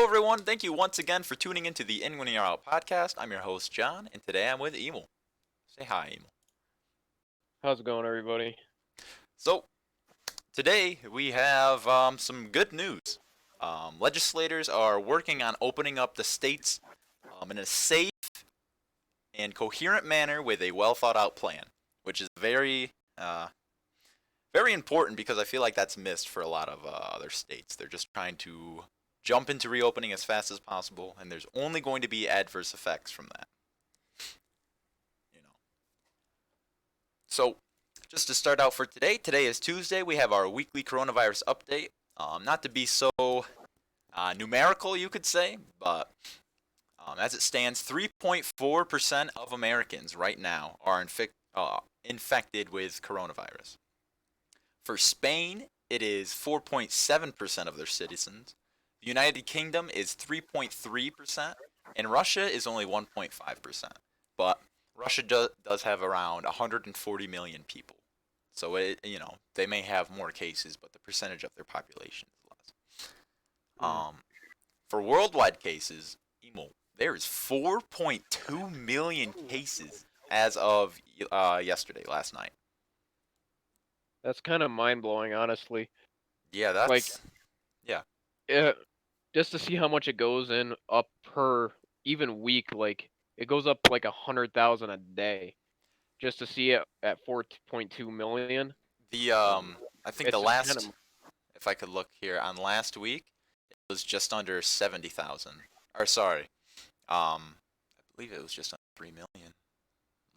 everyone. Thank you once again for tuning into the In When You're Out podcast. I'm your host, John, and today I'm with Emil. Say hi, Emil. How's it going, everybody? So, today we have some good news. Legislators are working on opening up the states in a safe and coherent manner with a well thought out plan, which is very important because I feel like that's missed for a lot of other states. They're just trying to jump into reopening as fast as possible, and there's only going to be adverse effects from that. You know. So, just to start out for today, today is Tuesday. We have our weekly coronavirus update. Not to be so numerical, you could say, but as it stands, 3.4% of Americans right now are infected with coronavirus. For Spain, it is 4.7% of their citizens. The United Kingdom is 3.3%, and Russia is only 1.5%. But Russia does have around 140 million people. So they may have more cases, but the percentage of their population is less. Mm. For worldwide cases, there is 4.2 million cases as of last night. That's kind of mind-blowing, honestly. Yeah, Like, yeah. Just to see how much it goes in up per even week, like, it goes up like 100,000 a day. Just to see it at 4.2 million. The I think the It's kind of, last, if I could look here, on last week, it was just under 70,000. Or sorry, I believe it was just under 3 million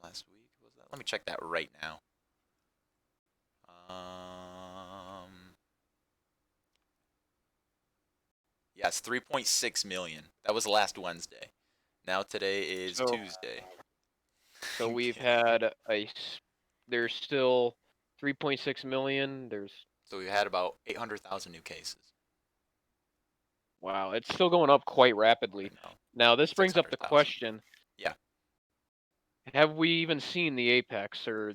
last week. Was that? Let me check that right now. Yes, 3.6 million. That was last Wednesday. Now today is so, Tuesday. so we've had there's still 3.6 million. So we had about 800,000 new cases. Wow, it's still going up quite rapidly. I know. Now, this brings up the 600,000. question, Yeah. have we even seen the apex or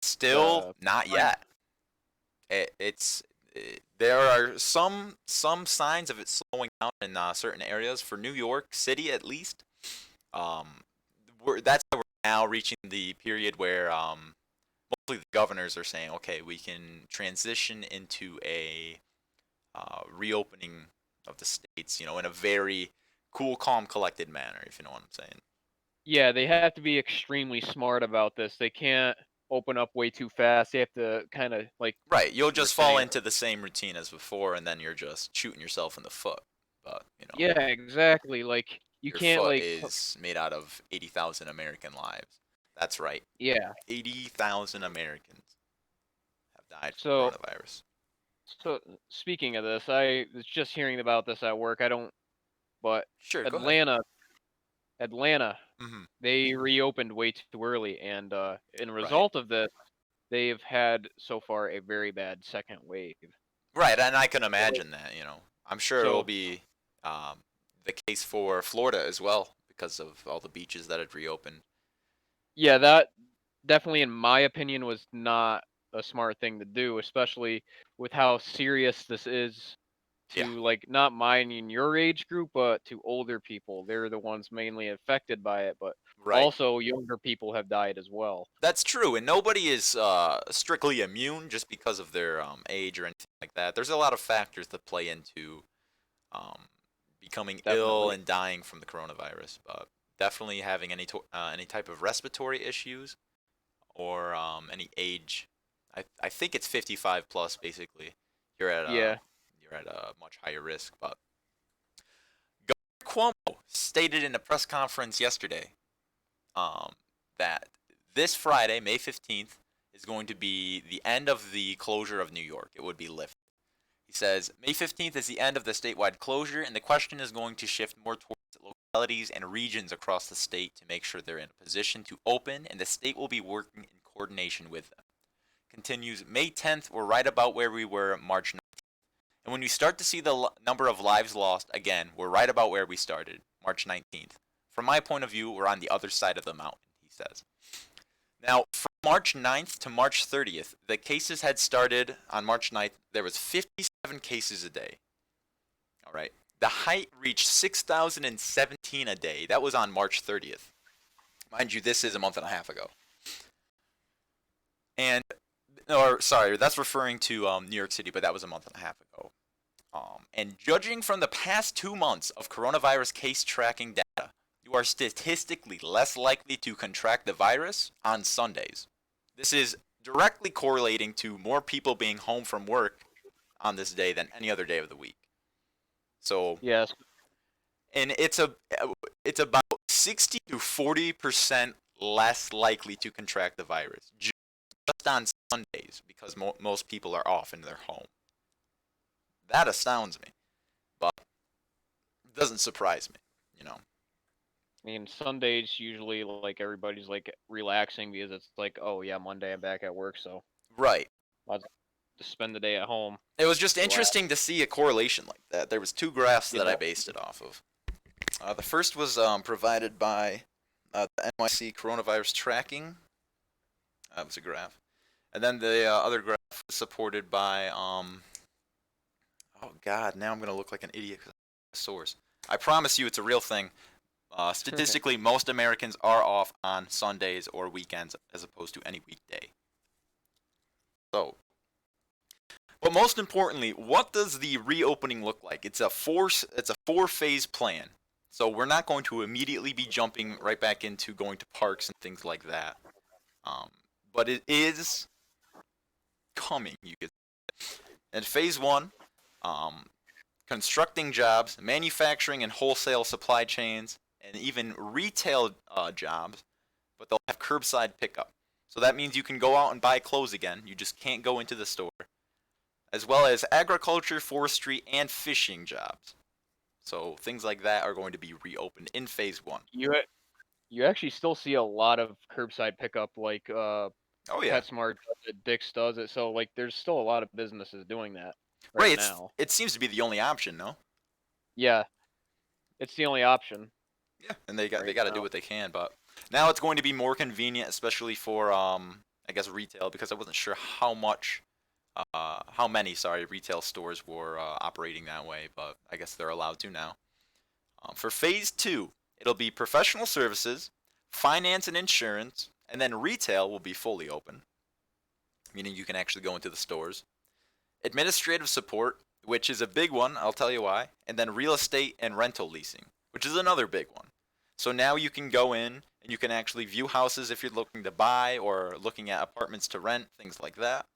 Still the not yet. There are some signs of it slowing down in certain areas. For New York City, at least, um, that's why we're now reaching the period where mostly the governors are saying, okay, we can transition into a reopening of the states, in a very cool, calm, collected manner, if you know what I'm saying. Yeah, they have to be extremely smart about this. They can't open up way too fast. They have to kind of like Right, you'll you were just fall saying. into the same routine as before, and then you're just shooting yourself in the foot. But Yeah, exactly. Like you your can't foot like is made out of 80,000 American lives. That's right, yeah. 80,000 Americans have died from So coronavirus. so speaking of this, I was just hearing about this at work. I don't but Sure, go ahead. Atlanta, Hmm. they reopened way too early and in Right, result of this, they've had so far a very bad second wave. right, and I can So imagine that. I'm sure it will so be um, the case for Florida as well because of all the beaches that had reopened. yeah, that definitely, in my opinion, was not a smart thing to do, especially with how serious this is Yeah, to like not mine in your age group, but to older people. They're the ones mainly affected by it, but right. also younger people have died as well. That's true, and nobody is strictly immune just because of their age or anything like that. There's a lot of factors that play into um, becoming ill Definitely. and dying from the coronavirus, but definitely having any type of respiratory issues or any age. I think it's 55 plus basically. You're at a Yeah. you're at a much higher risk. But Governor Cuomo stated in a press conference yesterday um, that this Friday, May 15th, is going to be the end of the closure of New York. It would be lifted. He says May 15th is the end of the statewide closure, and the question is going to shift more towards localities and regions across the state to make sure they're in a position to open, and the state will be working in coordination with them. Continues May 10th, we're right about where we were March 9th. And when we start to see the number of lives lost, again, we're right about where we started, March 19th. From my point of view, we're on the other side of the mountain, he says. Now, from March 9th to March 30th, the cases had started on March 9th. There was 57 cases a day. All right. The height reached 6,017 a day. That was on March 30th. Mind you, this is a month and a half ago. And, or sorry, that's referring to New York City, but that was a month and a half ago. And judging from the past 2 months of coronavirus case tracking data, you are statistically less likely to contract the virus on Sundays. This is directly correlating to more people being home from work on this day than any other day of the week. So, Yes. and it's about 60 to 40% less likely to contract the virus just on Sundays because most people are off in their home. That astounds me, but it doesn't surprise me. I mean, Sundays usually like everybody's like relaxing because it's like, oh yeah, Monday I'm back at work, so Right. I'll just spend the day at home. It was just Relax. interesting to see a correlation like that. There was two graphs that I Yeah. based it off of. The first was provided by the NYC coronavirus tracking. That was a graph, and then the other graph was supported by oh God, now I'm gonna look like an idiot because I source. I promise you, it's a real thing. Statistically, most Americans are off on Sundays or weekends as opposed to any weekday. So, but most importantly, what does the reopening look like? It's a four-phase plan. So we're not going to immediately be jumping right back into going to parks and things like that. But it is coming. You could. And phase one, um, constructing jobs, manufacturing and wholesale supply chains, and even retail jobs, but they'll have curbside pickup. So that means you can go out and buy clothes again. You just can't go into the store. As well as agriculture, forestry, and fishing jobs. So things like that are going to be reopened in phase one. You actually still see a lot of curbside pickup, like Oh yeah. PetSmart does it, Dick's does it. So like, there's still a lot of businesses doing that Right, right now. it seems to be the only option, no? Yeah, it's the only option Yeah, and they right got to do now. what they can, but now it's going to be more convenient, especially for I guess retail, because I wasn't sure how many retail stores were operating that way, but I guess they're allowed to now. For phase two, it'll be professional services, finance and insurance, and then retail will be fully open, meaning you can actually go into the stores. Administrative support, which is a big one, I'll tell you why, and then real estate and rental leasing, which is another big one. So now you can go in and you can actually view houses if you're looking to buy or looking at apartments to rent, things like that.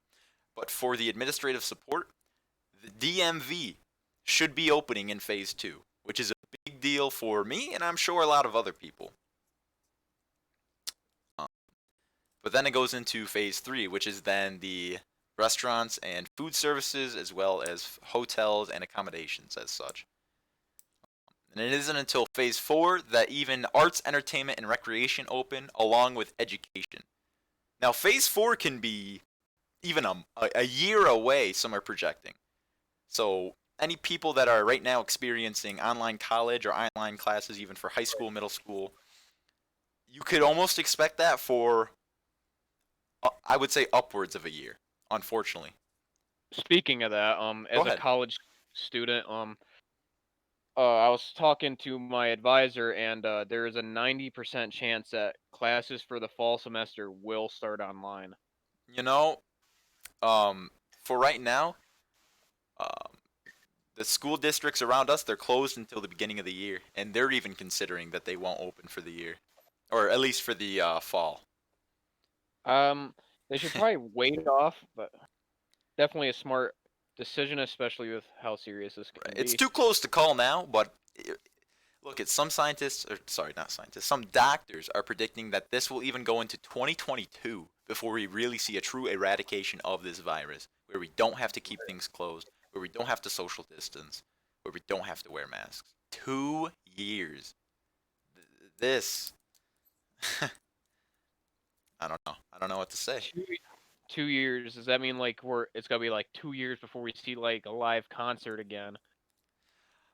But for the administrative support, the DMV should be opening in phase two, which is a big deal for me and I'm sure a lot of other people. But then it goes into phase three, which is then the restaurants and food services, as well as hotels and accommodations as such. And it isn't until phase four that even arts, entertainment, and recreation open, along with education. Now, phase four can be even a year away, some are projecting. So, any people that are right now experiencing online college or online classes, even for high school, middle school, you could almost expect that for I would say upwards of a year, unfortunately. Speaking of that, Go as a ahead. college student, I was talking to my advisor, and there is a 90% chance that classes for the fall semester will start online. You know, um, for right now, um, the school districts around us, they're closed until the beginning of the year, and they're even considering that they won't open for the year, or at least for the fall. Um, they should probably wait it off, but definitely a smart decision, especially with how serious this Right. can It's be. too close to call now, but look, at some scientists, or sorry, not scientists, some doctors are predicting that this will even go into 2022 before we really see a true eradication of this virus, where we don't have to keep things closed, where we don't have to social distance, where we don't have to wear masks. 2 years. This, I don't know. I don't know what to say. Two 2 years. Does that mean like it's gonna be like 2 years before we see like a live concert again?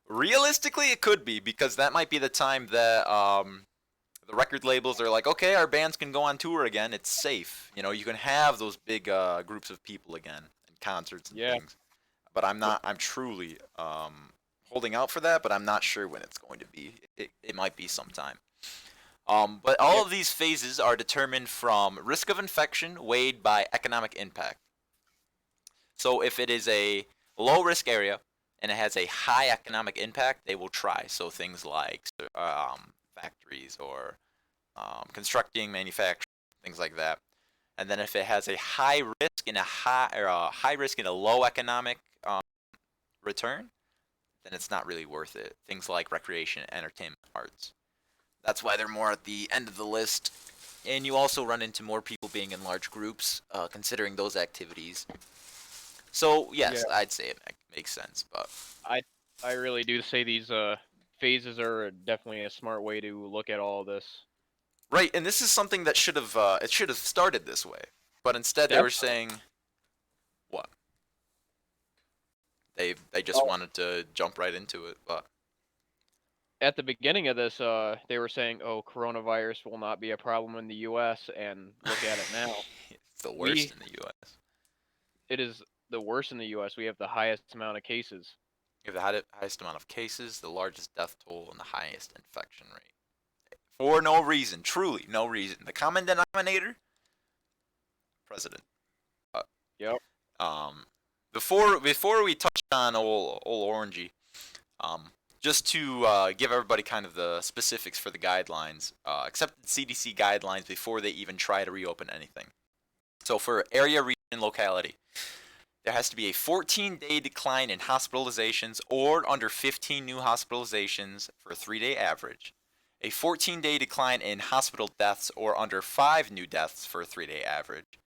Realistically, it could be because that might be the time that the record labels are like, okay, our bands can go on tour again. It's safe. You know, you can have those big groups of people again and concerts and Yeah, things. But I'm but not. I'm truly holding out for that, but I'm not sure when it's going to be. It might be sometime. But all of these phases are determined from risk of infection weighed by economic impact. So if it is a low risk area and it has a high economic impact, they will try. So things like factories or constructing, manufacturing, things like that. And then if it has a high risk and a low economic return, then it's not really worth it. Things like recreation, entertainment, arts. That's why they're more at the end of the list. And you also run into more people being in large groups, considering those activities. So yes, Yeah. I'd say it makes sense. But I really do say these phases are definitely a smart way to look at all of this. right, and this is something that should have it should have started this way, but instead they were Definitely. saying what? They just Oh, wanted to jump right into it, but at the beginning of this, they were saying, "Oh, coronavirus will not be a problem in the U.S." And look at it now. it's the worst We in the U.S. It is the worst in the U.S. We have the highest amount of cases. You have the highest amount of cases, the largest death toll, and the highest infection rate. For no reason, truly no reason. The common denominator, president. Uh, Yep. um, before we touch on old Orangey, um, just to give everybody kind of the specifics for the guidelines, accepted CDC guidelines before they even try to reopen anything. So for area, region, locality, there has to be a 14-day decline in hospitalizations or under 15 new hospitalizations for a 3-day average. A 14-day decline in hospital deaths or under 5 new deaths for a 3-day average.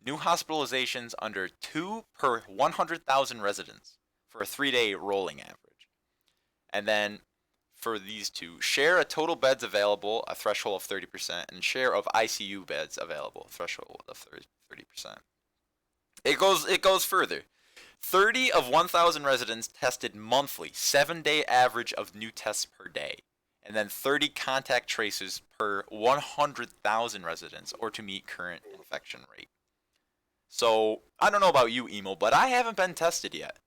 New hospitalizations under 2 per 100,000 residents for a 3-day rolling average. And then for these two, share a total beds available, a threshold of 30%, and share of ICU beds available, a threshold of 30%. It goes further. 30 of 1,000 residents tested monthly, 7-day average of new tests per day, and then 30 contact tracers per 100,000 residents, or to meet current infection rate. So I don't know about you, Emo, but I haven't been tested yet.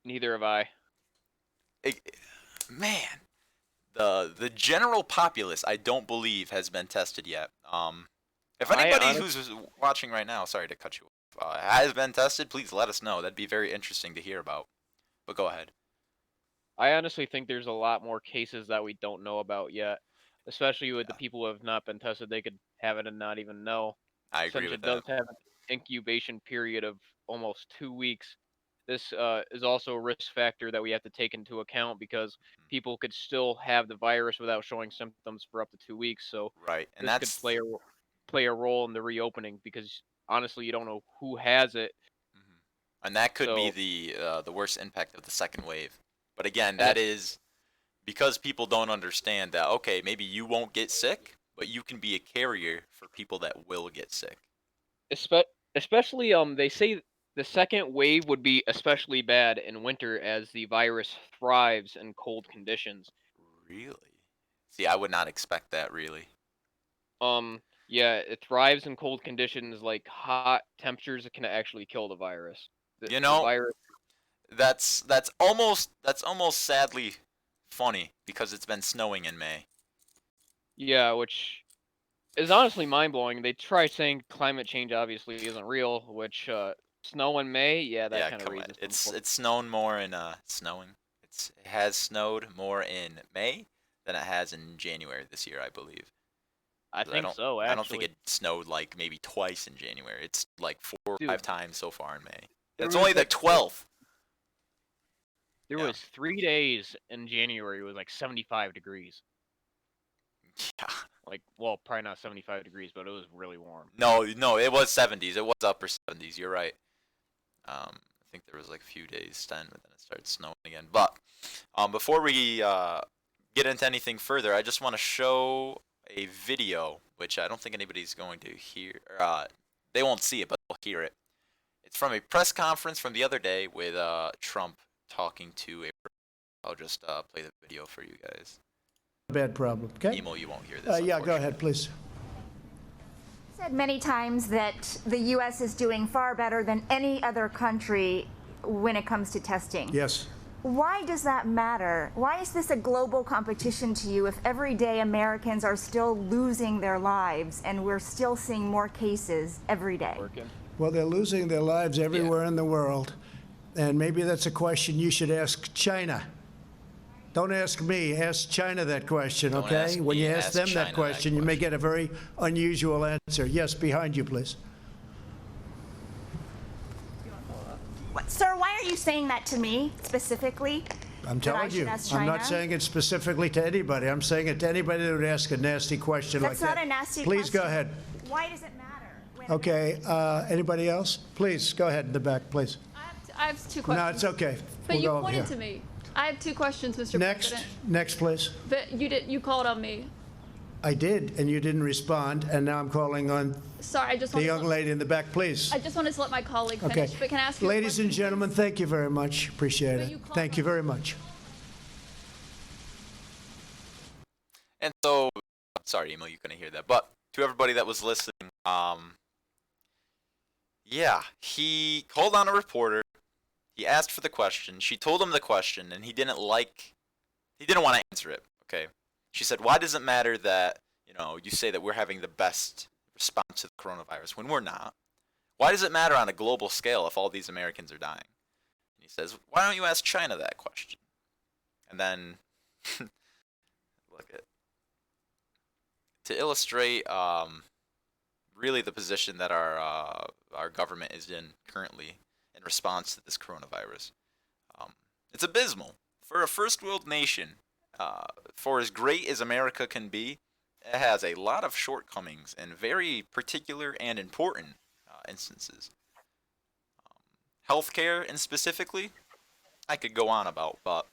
Neither have I. Man, the general populace, I don't believe has been tested yet. If I anybody honest, who's watching right now, sorry to cut you off, has been tested, please let us know. That'd be very interesting to hear about. But go ahead. I honestly think there's a lot more cases that we don't know about yet, especially with the Yeah, people who have not been tested. They could have it and not even know, I agree since with it that. does have an incubation period of almost 2 weeks. This is also a risk factor that we have to take into account because people could still have the virus without showing symptoms for up to 2 weeks. So Right, and this could that's play a role in the reopening because honestly, you don't know who has it. mhm. And that could be So the worst impact of the second wave. But again, and that is because people don't understand that. Okay, maybe you won't get sick, but you can be a carrier for people that will get sick. especially they say the second wave would be especially bad in winter as the virus thrives in cold conditions. Really? See, I would not expect that really. Yeah, it thrives in cold conditions like hot temperatures. It can actually kill the virus. The You the know, virus, that's almost sadly funny because it's been snowing in May. yeah, which is honestly mind blowing. They try saying climate change obviously isn't real, which snow in May, yeah, that Yeah, kind of come on. raises some. It's snowing more in snowing. It has snowed more in May than it has in January this year, I believe. I 'Cause I think don't so I don't think actually, it snowed like maybe twice in January. It's like 4 or 5 dude. times so far in May. There It's only was the like 12th. there Yeah. was 3 days in January it was like 75 degrees. Yeah. Like, well, probably not 75 degrees, but it was really warm. No, no, it was 70s. It was upper 70s. You're right. I think there was like a few days then, but then it started snowing again. But before we get into anything further, I just want to show a video, which I don't think anybody's going to hear. They won't see it, but they'll hear it. It's from a press conference from the other day with Trump talking to a. I'll just play the video for you guys. Bad problem, okay? Emo, you won't hear this. Yeah, go ahead, please. Said many times that the U.S. is doing far better than any other country when it comes to testing. Yes. why does that matter? Why is this a global competition to you if every day Americans are still losing their lives and we're still seeing more cases every day? Working. Well, they're losing their lives everywhere in the world. And maybe that's a question you should ask China. Don't ask me, ask China that question, Don't okay? ask When me, you ask ask them China that question, you may get a very unusual answer. Yes, behind you, please. Sir, why are you saying that to me specifically? I'm That I telling should you, ask I'm not China? saying it specifically to anybody. I'm saying it to anybody that would ask a nasty question like That's that. not a nasty Please question. go ahead. Why does it matter? when Okay, anybody else? Please, go ahead in the back, please. I have two questions. No, it's okay. But We'll you go over pointed here. to me. I have two questions, Mr. Next, President. next, please. But you called on me. I did, and you didn't respond, and now I'm calling on Sorry, I just the wanted young to, lady in the back, please. I just wanted to let my colleague finish. Okay. But can I ask you a Ladies and question, gentlemen, please? thank you very much. Appreciate But it. you called Thank you on- very much. And so, sorry, Emil, you couldn't hear that. But to everybody that was listening, yeah, he called on a reporter. He asked for the question. She told him the question, and he didn't want to answer it. Okay. She said, "Why does it matter that you say that we're having the best response to the coronavirus when we're not? Why does it matter on a global scale if all these Americans are dying?" And he says, "Why don't you ask China that question?" And then, look at to illustrate really the position that our government is in currently in response to this coronavirus. It's abysmal for a first world nation. For as great as America can be, it has a lot of shortcomings in very particular and important instances. Healthcare, and specifically, I could go on about, but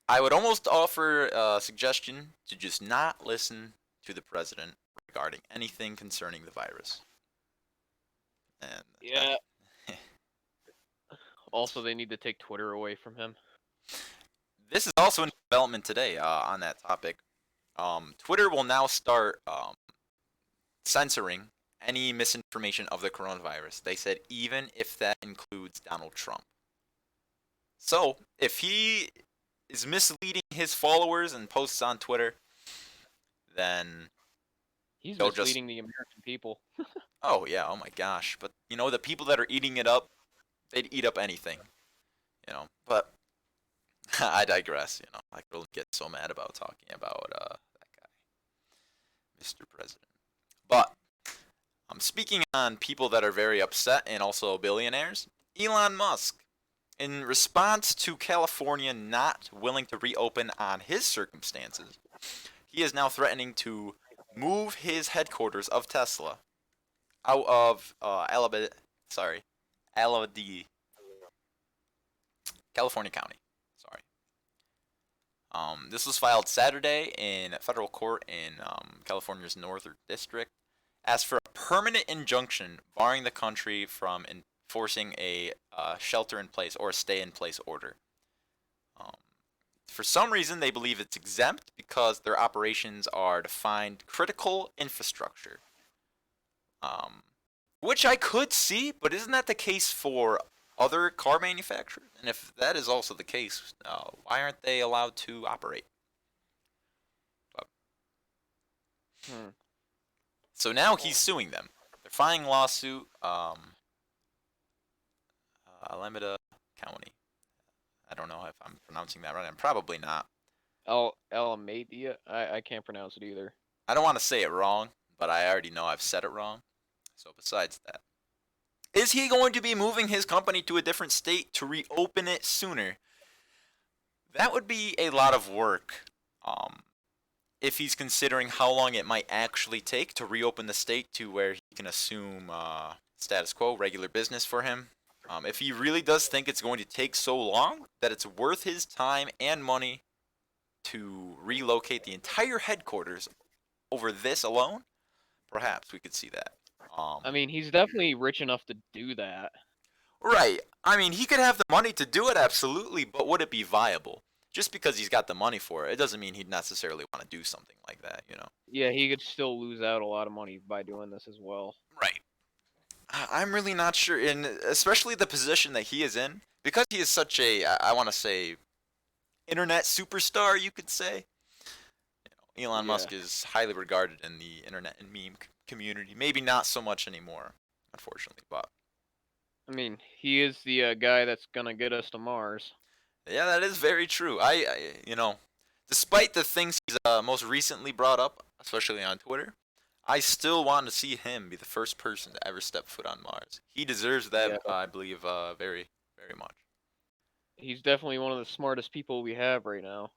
I would almost offer a suggestion to just not listen to the president regarding anything concerning the virus. And Yeah. Also, they need to take Twitter away from him. this is also in development today on that topic. Twitter will now start censoring any misinformation of the coronavirus. They said even if that includes Donald Trump. So if he is misleading his followers and posts on Twitter, then He's they'll misleading the American people. oh yeah, oh my gosh. But the people that are eating it up, they'd eat up anything. But I digress, I could really get so mad about talking about that guy, Mr. President. But I'm speaking on people that are very upset and also billionaires. Elon Musk, in response to California not willing to reopen on his circumstances, he is now threatening to move his headquarters of Tesla out of Alameda, California County. Sorry. This was filed Saturday in federal court in California's Northern District. Asked for a permanent injunction barring the country from enforcing a shelter-in-place or a stay-in-place order. For some reason, they believe it's exempt because their operations are defined critical infrastructure. Which I could see, but isn't that the case for other car manufacturers? And if that is also the case, why aren't they allowed to operate? So now he's suing them. They're filing a lawsuit, Alameda County. I don't know if I'm pronouncing that right. I'm probably not. Alameda? I can't pronounce it either. I don't want to say it wrong, but I already know I've said it wrong. So besides that, is he going to be moving his company to a different state to reopen it sooner? That would be a lot of work. If he's considering how long it might actually take to reopen the state to where he can assume status quo, regular business for him. If he really does think it's going to take so long that it's worth his time and money to relocate the entire headquarters over this alone, perhaps we could see that. I mean, he's definitely rich enough to do that. Right. I mean, he could have the money to do it, absolutely, but would it be viable? Just because he's got the money for it, it doesn't mean he'd necessarily want to do something like that, Yeah, he could still lose out a lot of money by doing this as well. Right. I'm really not sure, and especially the position that he is in, because he is such a, I want to say, internet superstar, you could say. Elon Yeah. Musk is highly regarded in the internet and meme community. Maybe not so much anymore, unfortunately, but I mean, he is the guy that's gonna get us to Mars. yeah, that is very true. Despite the things he's most recently brought up, especially on Twitter, I still want to see him be the first person to ever step foot on Mars. He deserves Yeah. that, I believe, very, very much. He's definitely one of the smartest people we have right now.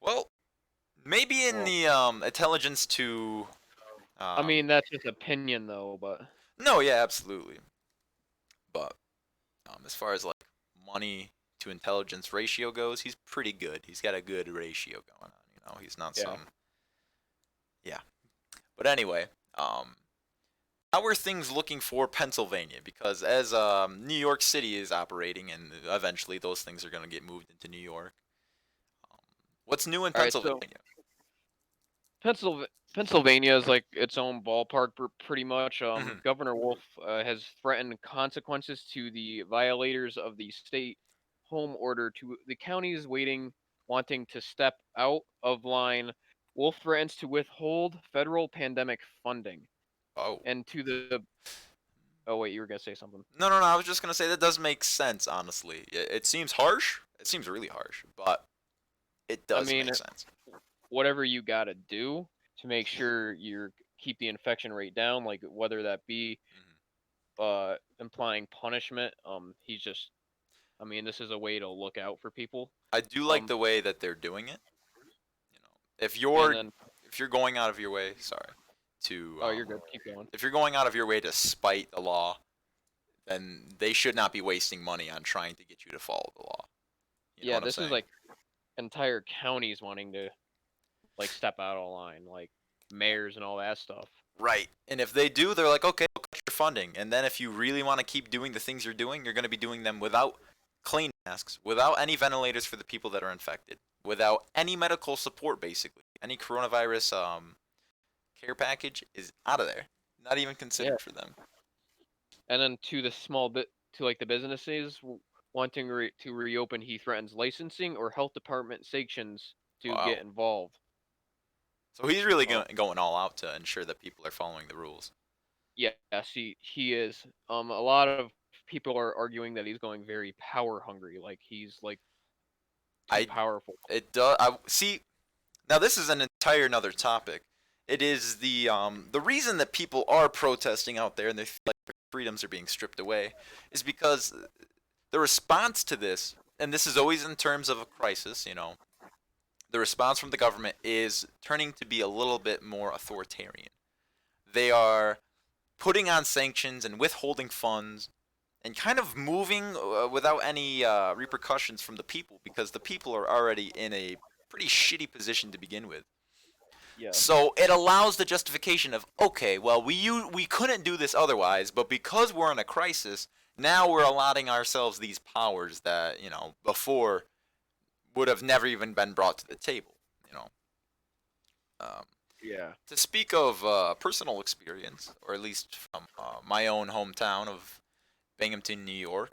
Well, maybe in Well, the intelligence to, I mean, that's just opinion though, but no, yeah, absolutely. But as far as like money to intelligence ratio goes, he's pretty good. He's got a good ratio going on. He's not yeah. some, yeah. But anyway, how are things looking for Pennsylvania? Because as New York City is operating, and eventually those things are going to get moved into New York. Um, what's new in All right, so Pennsylvania? Pennsylvania is like its own ballpark, pretty much. Mhm. Governor Wolf has threatened consequences to the violators of the state home order to the counties wanting to step out of line. Wolf threatens to withhold federal pandemic funding. Oh. And to the oh wait, you were gonna say something. No, no, no. I was just gonna say that does make sense. Honestly, it seems harsh. It seems really harsh, but it I does mean, make sense. whatever you gotta do to make sure you keep the infection rate down, like whether that be Mhm. implying punishment. He's just I mean, this is a way to look out for people. I do like Um, the way that they're doing it. If and you're then if you're going out of your way, sorry, to oh, you're good. Keep going. if you're going out of your way to spite the law, then they should not be wasting money on trying to get you to follow the law. You know Yeah, what I'm this is saying? like entire counties wanting to like step out of line, like mayors and all that stuff. Right. And if they do, they're like, okay, we'll cut your funding. And then if you really want to keep doing the things you're doing, you're going to be doing them without clean masks, without any ventilators for the people that are infected, without any medical support, basically. Any coronavirus care package is out of there. Not even Yeah, considered for them. and then to the small bit to like the businesses wanting to reopen, he threatens licensing or health department sanctions to get Wow. involved. So he's really Um, going all out to ensure that people are following the rules. yeah, he is. A lot of people are arguing that he's going very power hungry, like he's like too I powerful. it does. I see. Now this is an entire another topic. It is the reason that people are protesting out there and they feel like their freedoms are being stripped away is because the response to this, and this is always in terms of a crisis, the response from the government is turning to be a little bit more authoritarian. They are putting on sanctions and withholding funds and kind of moving without any repercussions from the people because the people are already in a pretty shitty position to begin with. Yeah, So it allows the justification of, okay, well, we couldn't do this otherwise, but because we're in a crisis, now we're allotting ourselves these powers that before would have never even been brought to the table. You know, um, yeah. to speak of personal experience, or at least from my own hometown of Binghamton, New York,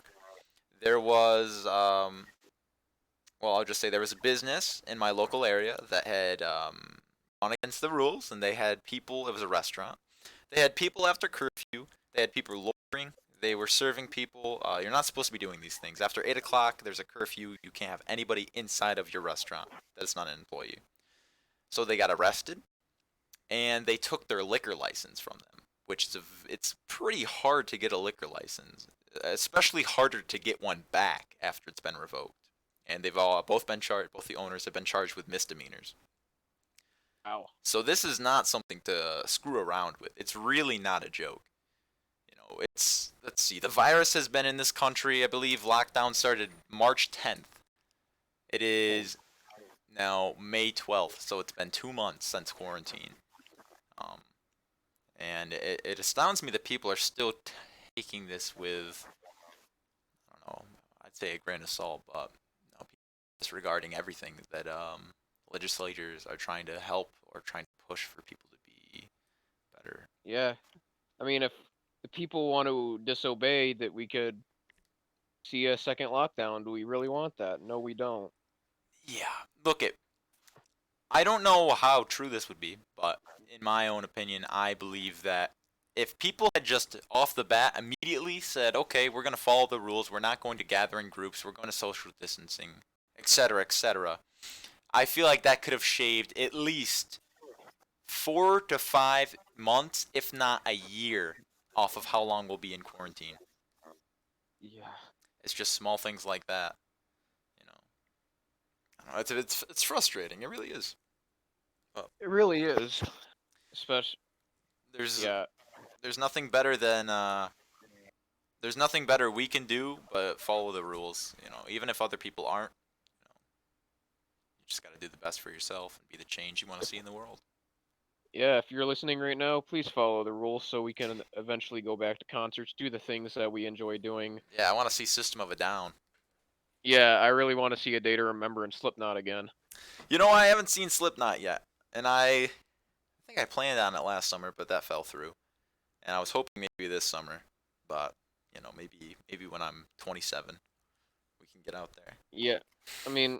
there was well, I'll just say there was a business in my local area that had gone against the rules, and they had people. It was a restaurant. They had people after curfew. They had people loitering. They were serving people. You're not supposed to be doing these things. After 8 o'clock, there's a curfew. You can't have anybody inside of your restaurant that's not an employee. So they got arrested, and they took their liquor license from them, which is it's pretty hard to get a liquor license, especially harder to get one back after it's been revoked. And they've all both been charged. Both the owners have been charged with misdemeanors. Wow. So this is not something to screw around with. It's really not a joke. It's let's see. The virus has been in this country. I believe lockdown started March 10th. It is now May 12th, so it's been 2 months since quarantine. Um, and it astounds me that people are still taking this with, I don't know, I'd say a grain of salt, but people disregarding everything that legislators are trying to help or trying to push for people to be better. Yeah. I mean, if people want to disobey, that we could see a second lockdown. Do we really want that? No, we don't. Yeah. Look, I don't know how true this would be, but in my own opinion, I believe that if people had just off the bat immediately said, okay, we're going to follow the rules, we're not going to gather in groups, we're going to social distancing, etc., I feel like that could have shaved at least 4 to 5 months, if not a year, off of how long we'll be in quarantine. Yeah. It's just small things like that, you know. I don't know, it's frustrating. It really is. It really is. Especially, There's yeah. there's nothing better than there's nothing better we can do but follow the rules. You know, even if other people aren't, you know, you just got to do the best for yourself and be the change you want to see in the world. Yeah, if you're listening right now, please follow the rules so we can eventually go back to concerts, do the things that we enjoy doing. Yeah, I want to see System of a Down. Yeah, I really want to see A Day to Remember and Slipknot again. You know, I haven't seen Slipknot yet, and I think I planned on it last summer, but that fell through. And I was hoping maybe this summer, but you know, maybe when I'm 27, we can get out there. Yeah, I mean,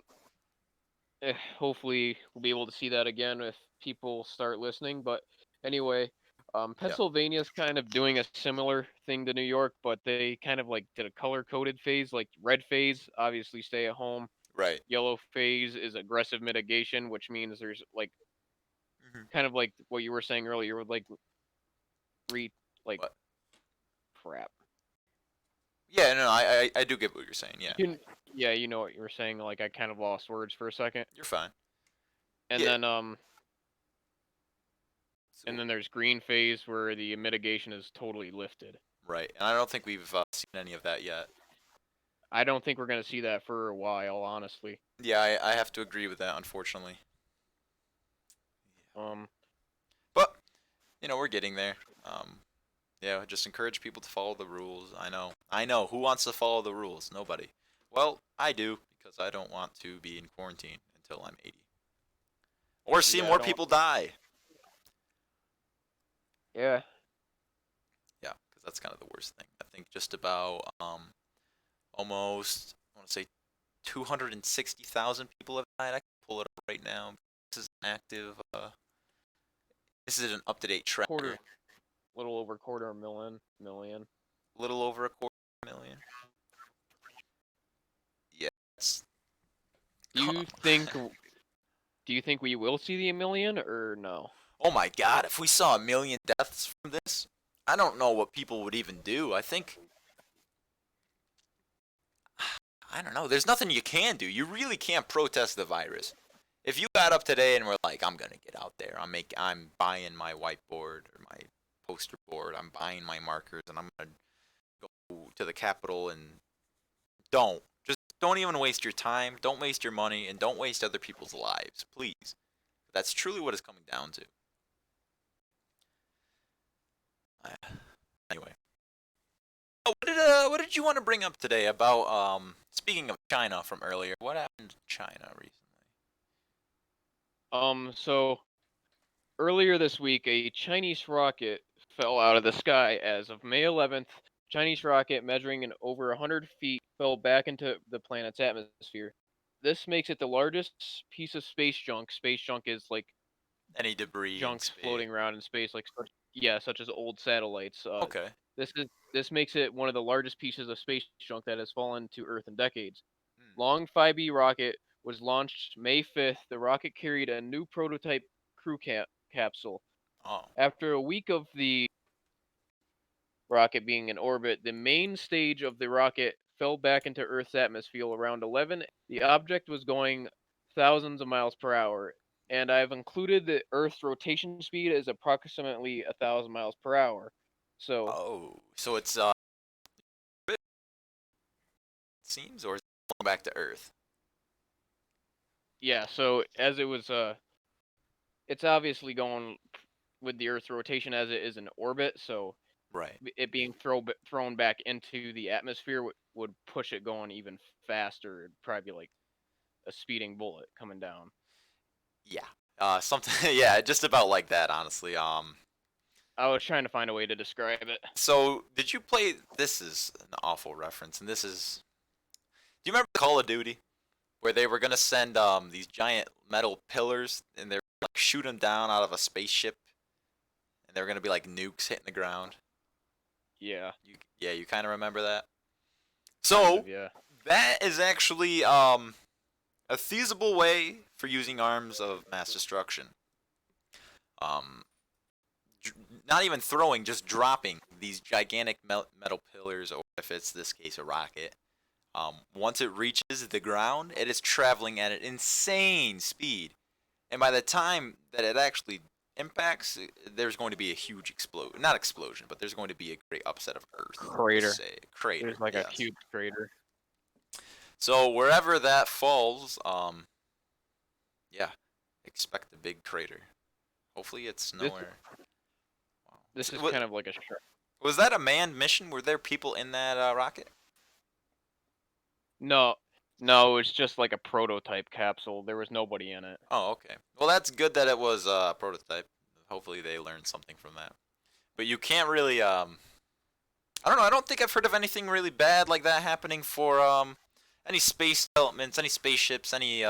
hopefully we'll be able to see that again if people start listening. But anyway, Yeah. Pennsylvania's kind of doing a similar thing to New York, but they kind of like did a color-coded phase. Like red phase, obviously stay at home. Right. Yellow phase is aggressive mitigation, which means there's like Mm-hmm. kind of like what you were saying earlier with like like What? crap. Yeah, no, I do get what you're saying. Yeah, Yeah, you know what you were saying. Like I kind of lost words for a second. you're fine. And Yeah. then So, and then there's green phase where the mitigation is totally lifted. right, and I don't think we've seen any of that yet. I don't think we're gonna see that for a while, honestly. Yeah, I have to agree with that, unfortunately. Um, But you know, we're getting there. Yeah, just encourage people to follow the rules. I know. Who wants to follow the rules? Nobody. Well, I do because I don't want to be in quarantine until I'm 80, or see yeah, I more don't. people die. Yeah, Yeah, because that's kind of the worst thing. I think just about almost I want to say 260,000 people have died. I can pull it up right now. This is an active. This is an up-to-date tracker. little over quarter million. Little over a quarter million. Yeah. Do you think? Do you think we will see the million or no? Oh my God! If we saw 1 million deaths from this, I don't know what people would even do. I think. I don't know. There's nothing you can do. You really can't protest the virus. If you got up today and were like, I'm gonna get out there. I'm buying my whiteboard or my poster board. I'm buying my markers and I'm gonna go to the Capitol and don't even waste your time. Don't waste your money and don't waste other people's lives, please. That's truly what it's coming down to. Anyway, what did you want to bring up today about speaking of China from earlier? What happened to China recently? So earlier this week, a Chinese rocket fell out of the sky. As of May 11th, Chinese rocket measuring in over 100 feet fell back into the planet's atmosphere. This makes it the largest piece of space junk. Space junk is like Any debris in junks space? floating around in space, like such as old satellites. Okay. This makes it one of the largest pieces of space junk that has fallen to Earth in decades. Hmm. Long 5B rocket was launched May 5th. The rocket carried a new prototype crew capsule. Oh. After a week of the rocket being in orbit, the main stage of the rocket fell back into Earth's atmosphere around 11. The object was going thousands of miles per hour, and I've included the Earth's rotation speed as approximately 1,000 miles per hour. So, Oh. So it's it seems, or is it going back to Earth? yeah, so as it was, it's obviously going with the Earth's rotation as it is in orbit, so Right. it being thrown back into the atmosphere would push it going even faster. It'd probably be like a speeding bullet coming down. Yeah. Something. Yeah. Just about like that, honestly. I was trying to find a way to describe it. So, did you play? This is an awful reference, and this is. Do you remember Call of Duty, where they were gonna send these giant metal pillars, and they're like shoot them down out of a spaceship, and they're gonna be like nukes hitting the ground. Yeah. You kind of remember that. Kind So of, yeah. that is actually a feasible way for using arms of mass destruction. Not even throwing, just dropping these gigantic metal pillars, or if it's this case a rocket. Once it reaches the ground, it is traveling at an insane speed, and by the time that it actually impacts, there's going to be a huge explosion. Not explosion, but there's going to be a great upset of Earth. Crater. Crater. There's like yes. a huge crater. So wherever that falls, yeah, expect a big crater. Hopefully it's nowhere. Wow. This is Was, kind of like a. was that a manned mission? Were there people in that rocket? No, it's just like a prototype capsule. There was nobody in it. Oh, okay. Well, that's good that it was a prototype. Hopefully they learned something from that. But you can't really, I don't know. I don't think I've heard of anything really bad like that happening for any space developments, any spaceships, any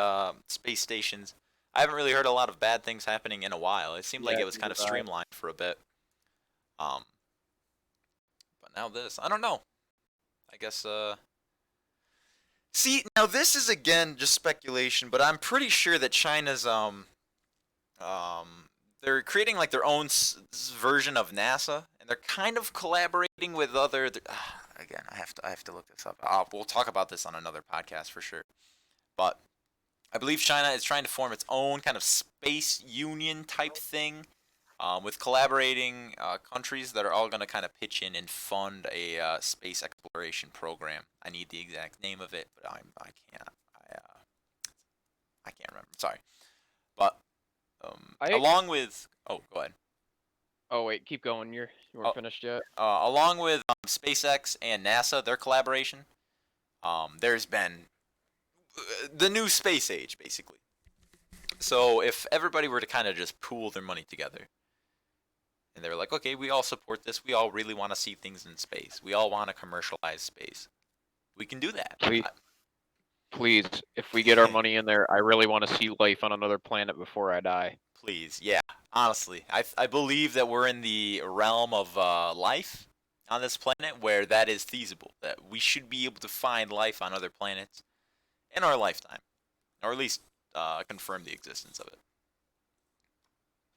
space stations. I haven't really heard a lot of bad things happening in a while. It seemed like it was kind of streamlined for a bit. But now this, I don't know. I guess See, now this is again just speculation, but I'm pretty sure that China's they're creating like their own version of NASA, and they're kind of collaborating with other. Again, I have to look this up. We'll talk about this on another podcast for sure. But I believe China is trying to form its own kind of space union type thing, with collaborating countries that are all going to kind of pitch in and fund a space exploration program. I need the exact name of it, but I can't remember. Sorry, but along with go ahead. Oh wait, keep going. You weren't finished yet. Along with SpaceX and NASA, their collaboration, there's been the new space age, basically. So if everybody were to kind of just pool their money together, and they were like, okay, we all support this. We all really want to see things in space. We all want to commercialize space. We can do that. Please, if we get our money in there, I really want to see life on another planet before I die. Please, yeah. Honestly, I believe that we're in the realm of life on this planet where that is feasible. That we should be able to find life on other planets in our lifetime, or at least confirm the existence of it.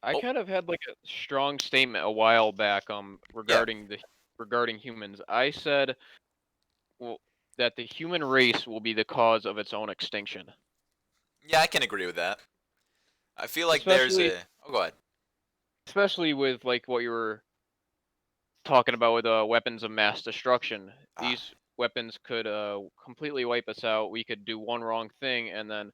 I kind of had like a strong statement a while back regarding regarding humans. I said that the human race will be the cause of its own extinction. Yeah, I can agree with that. I feel like there's a go ahead. Especially with like what you were talking about with weapons of mass destruction. These weapons could completely wipe us out. We could do one wrong thing and then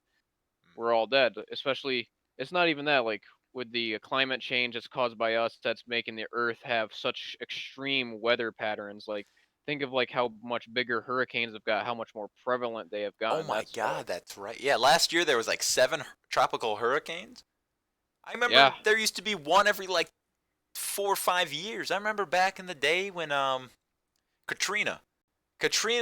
we're all dead. Especially, it's not even that, like with the climate change that's caused by us, that's making the earth have such extreme weather patterns. Like think of like how much bigger hurricanes have got, how much more prevalent they have gotten. Oh my God, that's right. Yeah, last year there was like 7 tropical hurricanes. I remember there used to be one every like 4 or 5 years. I remember back in the day when Katrina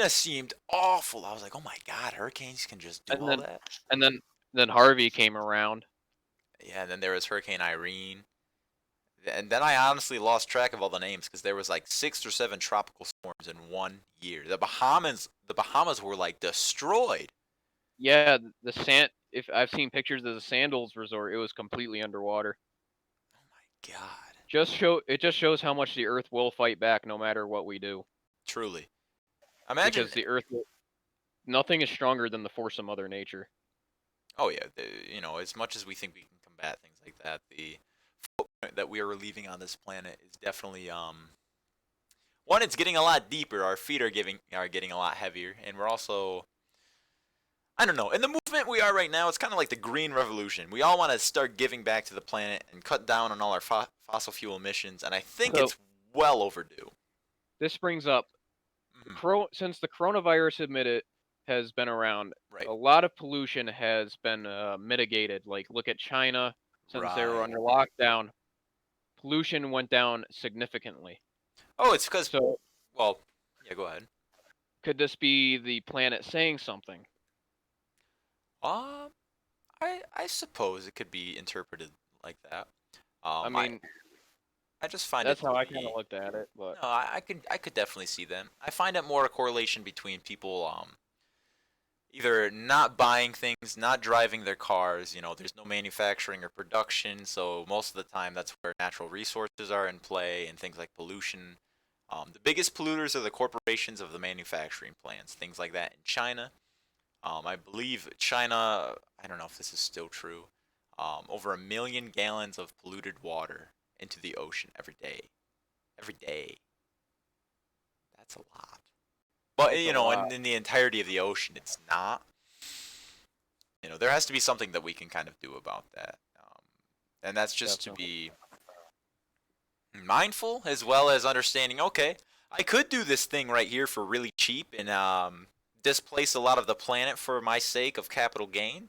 seemed awful. I was like, oh my God, hurricanes can just do all that. And then Harvey came around. Yeah, and then there was Hurricane Irene. And then I honestly lost track of all the names because there was like 6 or 7 tropical storms in 1 year. The Bahamas were like destroyed. Yeah, if I've seen pictures of the Sandals Resort, it was completely underwater. Oh my God. It just shows how much the earth will fight back no matter what we do. Truly. Imagine because the earth nothing is stronger than the force of Mother Nature. Oh yeah, as much as we think we can combat things like that, the footprint that we are leaving on this planet is definitely one, it's getting a lot deeper. Our feet are getting a lot heavier, and we're also, I don't know, in the movement we are right now, it's kind of like the green revolution. We all want to start giving back to the planet and cut down on all our fossil fuel emissions, and I think it's well overdue. This brings up since the coronavirus has been around, a lot of pollution has been mitigated. Like look at China, since they were under lockdown, pollution went down significantly. Oh, it's because, So well, yeah, go ahead. could this be the planet saying something? Um, I suppose it could be interpreted like that. I Um, I mean, I just find it that's to how I kind of be. looked at it, but No, I could definitely see them. I find it more a correlation between people either not buying things, not driving their cars. There's no manufacturing or production, so most of the time that's where natural resources are in play and things like pollution. The biggest polluters are the corporations of the manufacturing plants, things like that in China. I believe China, I don't know if this is still true, over 1 million gallons of polluted water into the ocean every day. Every day. That's a lot. But, it's a lot. in the entirety of the ocean, it's not. There has to be something that we can kind of do about that. And that's just to Definitely. be mindful as well as understanding, okay, I could do this thing right here for really cheap and displace a lot of the planet for my sake of capital gain.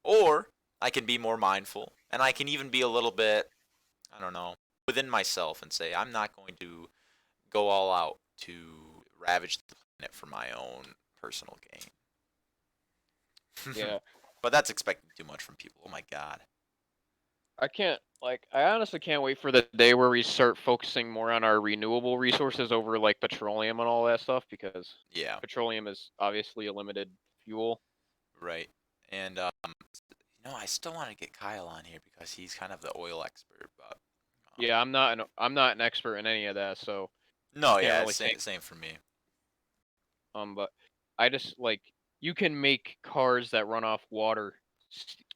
Or I can be more mindful and I can even be a little bit, I don't know, within myself and say, I'm not going to go all out to ravage the planet for my own personal gain. Yeah. But that's expecting too much from people. Oh my god. I honestly can't wait for the day where we start focusing more on our renewable resources over like petroleum and all that stuff, because Yeah, petroleum is obviously a limited fuel. right. And I still want to get Kyle on here because he's kind of the oil expert, but Yeah, I'm not an expert in any of that, so no, can't yeah, really say. same for me. But I just like you can make cars that run off water,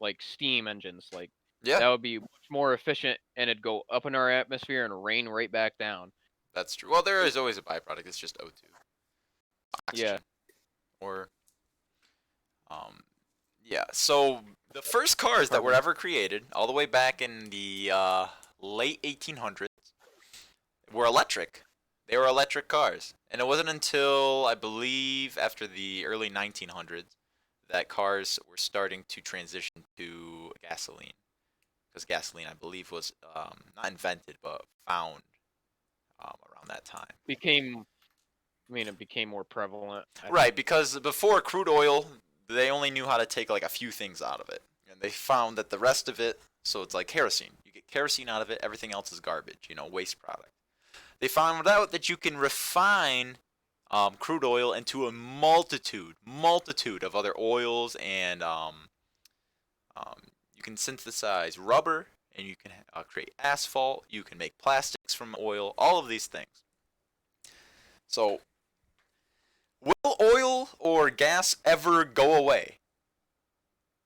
like steam engines, like Yeah, that would be much more efficient, and it'd go up in our atmosphere and rain right back down. that's true. Well, there is always a byproduct. It's just O2, Yeah, oxygen, or yeah. So the first cars that were carbon. ever created, all the way back in the late 1800s, were electric. They were electric cars, and it wasn't until I believe after the early 1900s that cars were starting to transition to gasoline. Because gasoline, I believe, was not invented but found around that time. It became more prevalent. I Right, think. because before crude oil, they only knew how to take like a few things out of it, and they found that the rest of it, so it's like kerosene. You get kerosene out of it, everything else is garbage, waste product. They found out that you can refine crude oil into a multitude of other oils, and um, you can synthesize rubber, and you can create asphalt. You can make plastics from oil. All of these things. So, will oil or gas ever go away?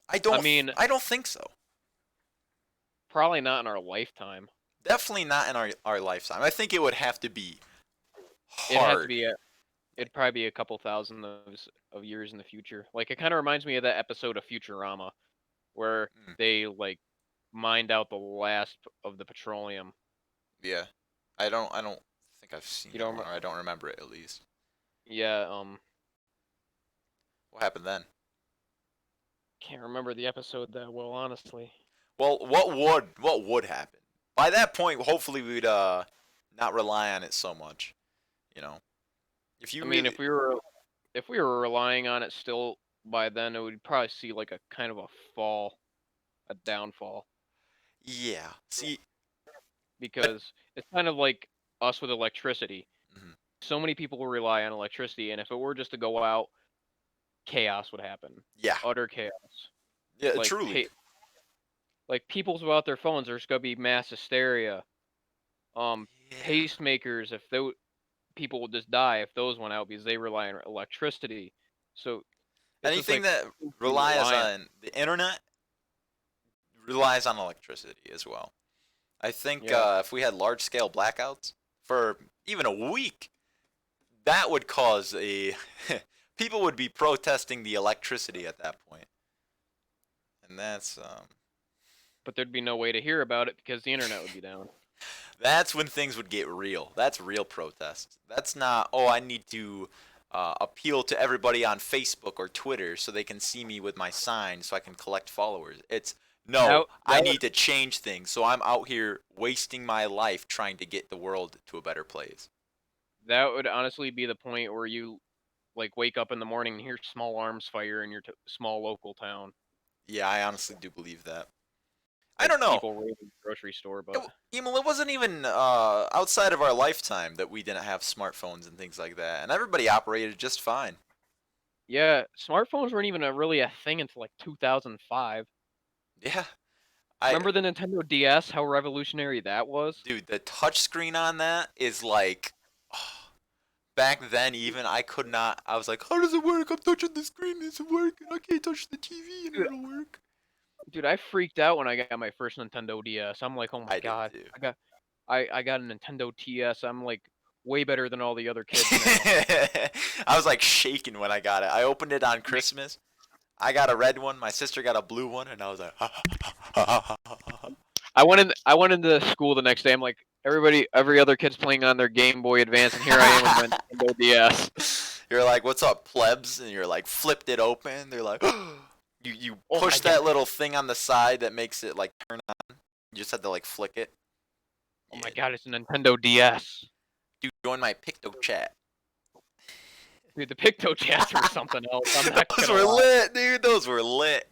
I I don't. mean, I don't think so. probably not in our lifetime. Definitely not in our lifetime. I think it would have to be It'd have to hard. be it'd probably be a couple thousand of years in the future. Like it kind of reminds me of that episode of Futurama where Mm, they like mined out the last of the petroleum. yeah. I don't think I've seen You that don't. one, or I don't remember it at least. Yeah. What happened then? Can't remember the episode that well, honestly. Well, what would happen? By that point, hopefully we'd not rely on it so much. You know, if you I mean, really, if we were relying on it still by then, it would probably see like a kind of a fall, a downfall, yeah. See, but because it's kind of like us with electricity. mhm, So many people rely on electricity, and if it were just to go out, chaos would happen, yeah, utter chaos. yeah, Like truly, like people without their phones, there's gonna be mass hysteria. Um, yeah. Pacemakers, if those people would just die if those went out because they rely on electricity. So it's just Anything like that we relies rely on. on the internet relies on electricity as well. I think Yeah, if we had large scale blackouts for even a week, that would cause a people would be protesting the electricity at that point, and but there'd be no way to hear about it because the internet would be down. that's when things would get real. That's real protest. That's not, oh, I need to appeal to everybody on Facebook or Twitter so they can see me with my sign so I can collect followers. It's No, I that need to change things. So I'm out here wasting my life trying to get the world to a better place. that would honestly be the point where you like wake up in the morning and hear small arms fire in your small local town. Yeah, I honestly do believe that. I Like don't know. people raiding the grocery store, but Emil, it wasn't even outside of our lifetime that we didn't have smartphones and things like that, and everybody operated just fine. yeah, smartphones weren't even really a thing until like 2005. Yeah, I Remember the Nintendo DS? How revolutionary that was? dude, the touch screen on that is like back then even I could not. I was like, how does it work? I'm touching the screen, it isn't working. I can't touch the TV and Dude, it'll work. dude, I freaked out when I got my first Nintendo DS. I'm like, oh my I did god, too. I got a Nintendo TS. I'm like way better than all the other kids now. I was like shaking when I got it. I opened it on Christmas. I got a red one. My sister got a blue one, and I was like, I went into school the next day. I'm like, every other kid's playing on their Game Boy Advance, and here I am with my Nintendo DS. You're like, what's up, plebs? And you're like, flipped it open. They're like, you Oh push my that god, little thing on the side that makes it like turn on. You just had to like flick it. oh Yeah, my god, it's a Nintendo DS. dude, join my Picto chat. Dude, the Picto chats were something else. I'm not Those gonna were lie. lit, dude. Those were lit.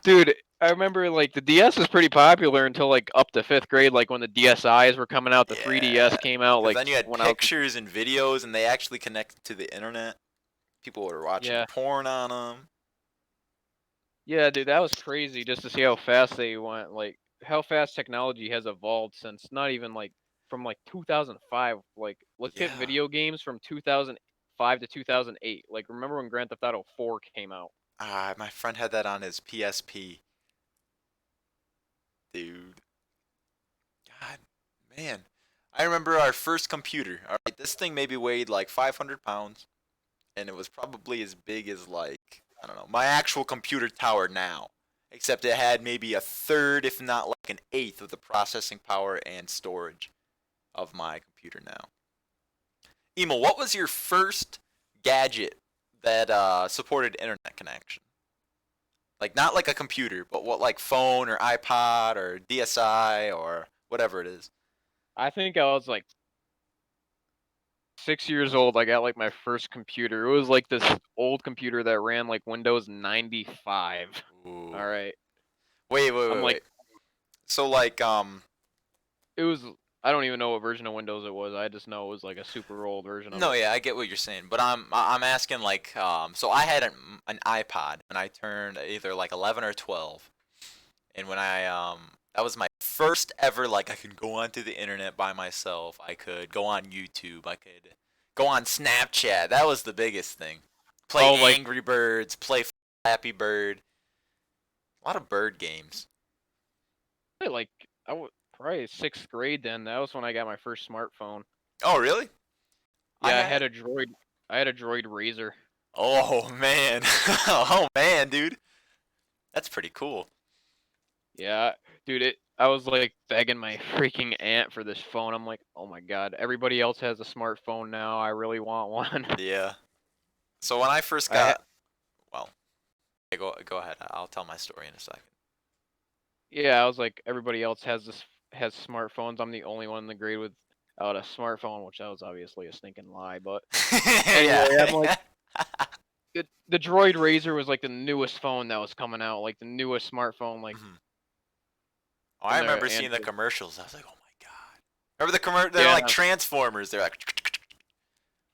Dude, I remember like the DS was pretty popular until like up to 5th grade, like when the DSIs were coming out, the Yeah, 3DS came out, because like then you had when I was pictures and videos, and they actually connected to the internet. People were watching yeah. porn on them. Yeah, dude, that was crazy just to see how fast they went, like how fast technology has evolved since not even like from like 2005. Like look at Yeah. video games from 2005 to 2008. Like remember when Grand Theft Auto 4 came out? My friend had that on his PSP. Dude. God, man. I remember our first computer. All right, this thing maybe weighed like 500 pounds, and it was probably as big as like, I don't know, my actual computer tower now. Except it had maybe a third, if not like an eighth, of the processing power and storage of my computer now. Emil, what was your first gadget that supported internet connection? Like not like a computer, but what like phone or iPod or DSi or whatever it is. I think I was like 6 years old. I got like my first computer. It was like this old computer that ran like Windows 95. Ooh. All right. Wait, wait, I'm wait, like wait. So like it was I don't even know what version of Windows it was. I just know it was like a super old version of no, it. yeah, I get what you're saying, but I'm asking like so I had an iPod when I turned either like 11 or 12. And when I that was my first ever like I could go onto the internet by myself. I could go on YouTube. I could go on Snapchat. That was the biggest thing. Play Oh, like Angry Birds, play Flappy Bird. A lot of bird games. like I was probably 6th grade then. That was when I got my first smartphone. Oh, really? I Yeah, had I had a Droid Razor. Oh man. Oh man, dude. That's pretty cool. Yeah, dude, I was like begging my freaking aunt for this phone. I'm like, "Oh my god, everybody else has a smartphone now. I really want one." Yeah. So when I first I got well, yeah, go ahead. I'll tell my story in a second. Yeah, I was like, everybody else has smartphones. I'm the only one in the grade without a smartphone, which that was obviously a stinking lie. But anyway, I'm like, Yeah. the Droid Razor was like the newest phone that was coming out, like the newest smartphone, like Mhm. Oh, I and remember seeing the commercials. I was like, "Oh my god!" Remember the They're like yeah, Transformers. They're like,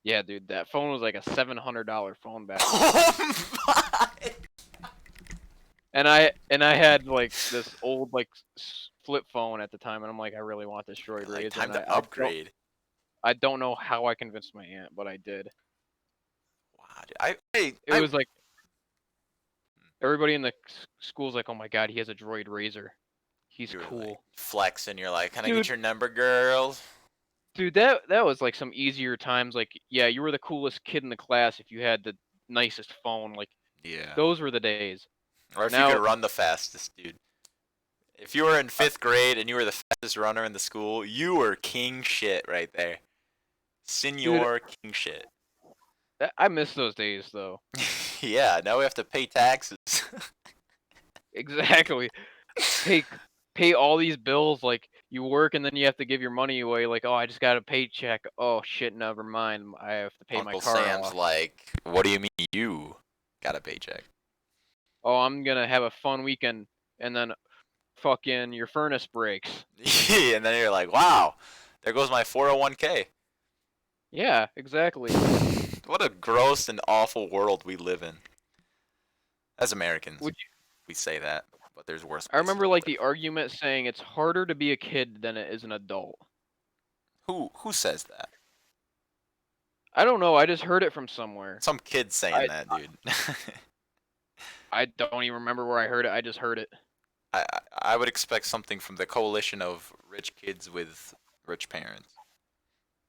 yeah, dude, that phone was like a $700 phone back then. "Oh my!" And I had like this old like flip phone at the time, and I'm like, I really want this Droid Like Razor, time and to upgrade. I don't know how I convinced my aunt, but I did. Wow, dude. It was like everybody in the school's like, oh my god, he has a Droid Razor. He's You were cool. like flexing. You're like, "Can I Dude, get your number, girl?" dude, that was like some easier times. Like, yeah, you were the coolest kid in the class if you had the nicest phone. Like, Yeah. those were the days. Or if you could Now, run the fastest, dude. If you were in 5th grade and you were the fastest runner in the school, you were king shit right there. dude, Senior king shit. I miss those days though. Yeah, now we have to pay taxes. Exactly. pay all these bills, like you work and then you have to give your money away, like, oh, I just got a paycheck. Oh shit, never mind. I have to pay my Uncle car Sam's off. like, what do you mean you got a paycheck? Oh, I'm gonna have a fun weekend, and then fucking your furnace breaks. And then you're like, wow, there goes my 401k. Yeah, exactly. What a gross and awful world we live in. As Americans, Would we say that, but there's worse I places remember to like live. the argument saying it's harder to be a kid than it is an adult. Who says that? I don't know. I just heard it from somewhere. Some kid saying I that, dude. I don't even remember where I heard it. I just heard it. I would expect something from the coalition of rich kids with rich parents.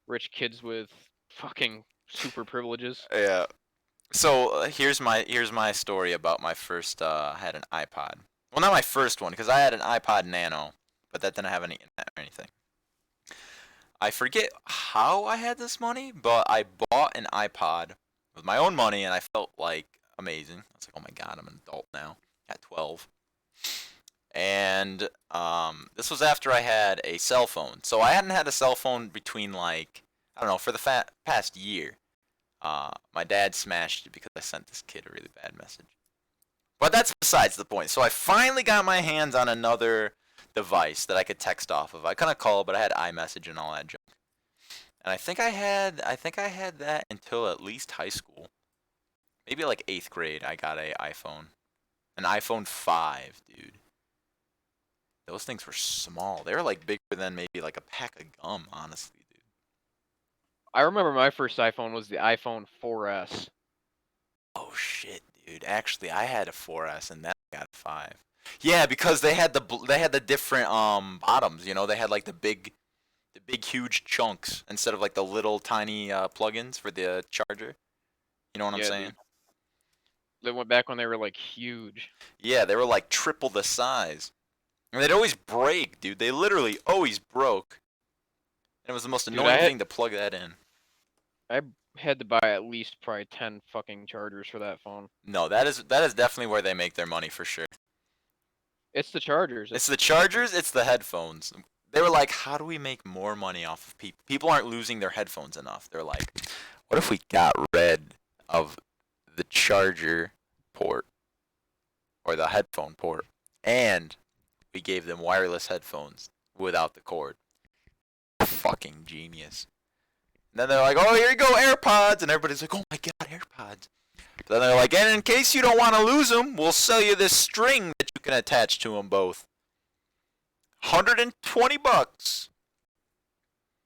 Rich kids with fucking super privileges. Yeah. So here's my story about my first I had an iPod. Well, not my first one because I had an iPod Nano, but that didn't have any internet or anything. I forget how I had this money, but I bought an iPod with my own money, and I felt like amazing. I was like, oh my god, I'm an adult now at 12. And this was after I had a cell phone. So I hadn't had a cell phone between like I don't know for the past year. My dad smashed it because I sent this kid a really bad message. But that's besides the point. So I finally got my hands on another device that I could text off of. I couldn't call, but I had iMessage and all that junk. And I think I had that until at least high school. Maybe like 8th grade I got a iPhone. An iPhone 5, dude. Those things were small. They were like bigger than maybe like a pack of gum, honestly, dude. I remember my first iPhone was the iPhone 4S. Oh shit, dude. Actually, I had a 4S and then I got a 5. Yeah, because they had the different bottoms, you know. They had like the big huge chunks instead of like the little tiny plugins for the charger. You know what I'm Yeah, saying? dude. They went back when they were like huge. Yeah, they were like triple the size. And they'd always break, dude. They literally always broke. And it was the most Dude, annoying thing to plug that in. I had to buy at least probably 10 fucking chargers for that phone. No, that is definitely where they make their money for sure. It's the chargers. It's the chargers, it's the headphones. They were like, how do we make more money off of people? People aren't losing their headphones enough. They're like, what if we got rid of the charger port or the headphone port and we gave them wireless headphones without the cord? Fucking genius. And then they're like, oh, here you go, AirPods. And everybody's like, oh my god, AirPods. But then they're like, and in case you don't want to lose them, we'll sell you this string that you can attach to them both. $120.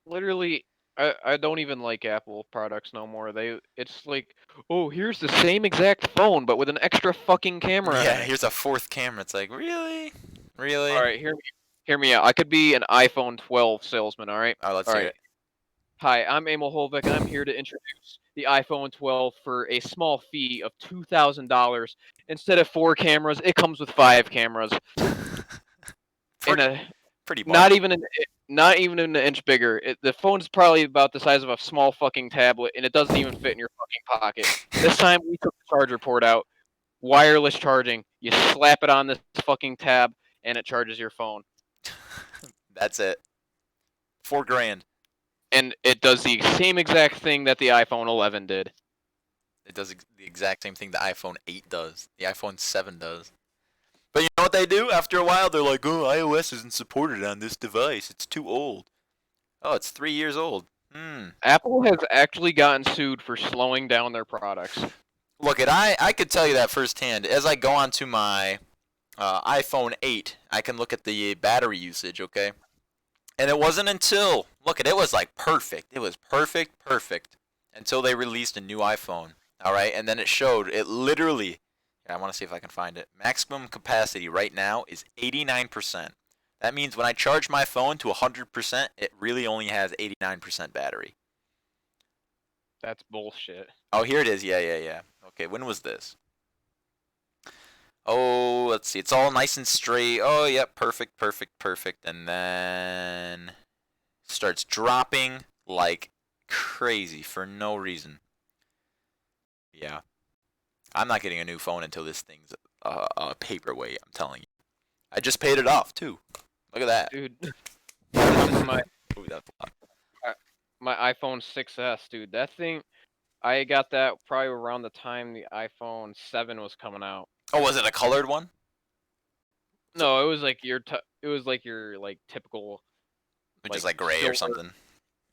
Literally, I don't even like Apple products no more. It's like, oh, here's the same exact phone but with an extra fucking camera. Yeah, in it. here's a fourth camera. It's like, really? Really? All right, hear me out. I could be an iPhone 12 salesman. All right. Oh, let's All hear right. it. Hi, I'm Emil Holvik. I'm here to introduce the iPhone 12 for a small fee of $2,000. Instead of 4 cameras, it comes with 5 cameras. Pretty, pretty much. Not even an inch bigger. The phone's probably about the size of a small fucking tablet, and it doesn't even fit in your fucking pocket. This time we took the charger port out, wireless charging. You slap it on this fucking tab, and it charges your phone. That's it. $4,000. And it does the same exact thing that the iPhone 11 did. It does the exact same thing the iPhone 8 does. The iPhone 7 does. But you know what they do? After a while, they're like, oh, iOS isn't supported on this device. It's too old. Oh, it's 3 years old. Apple has actually gotten sued for slowing down their products. Look, I could tell you that firsthand. As I go onto my iPhone 8, I can look at the battery usage, okay? And it wasn't until, it was like perfect. It was perfect until they released a new iPhone. All right, and then it showed, it literally, I want to see if I can find it. Maximum capacity right now is 89%. That means when I charge my phone to 100%, it really only has 89% battery. That's bullshit. Oh, here it is. Yeah. Okay, when was this? Oh, let's see. It's all nice and straight. Oh, yep, perfect. And then starts dropping like crazy for no reason. Yeah. I'm not getting a new phone until this thing's a paperweight, I'm telling you. I just paid it off too. Look at that. Dude. This is my Ooh, that's a lot. my iPhone 6s, dude. That thing, I got that probably around the time the iPhone 7 was coming out. Oh, was it a colored one? No, it was like your like typical Just like gray or silver, something.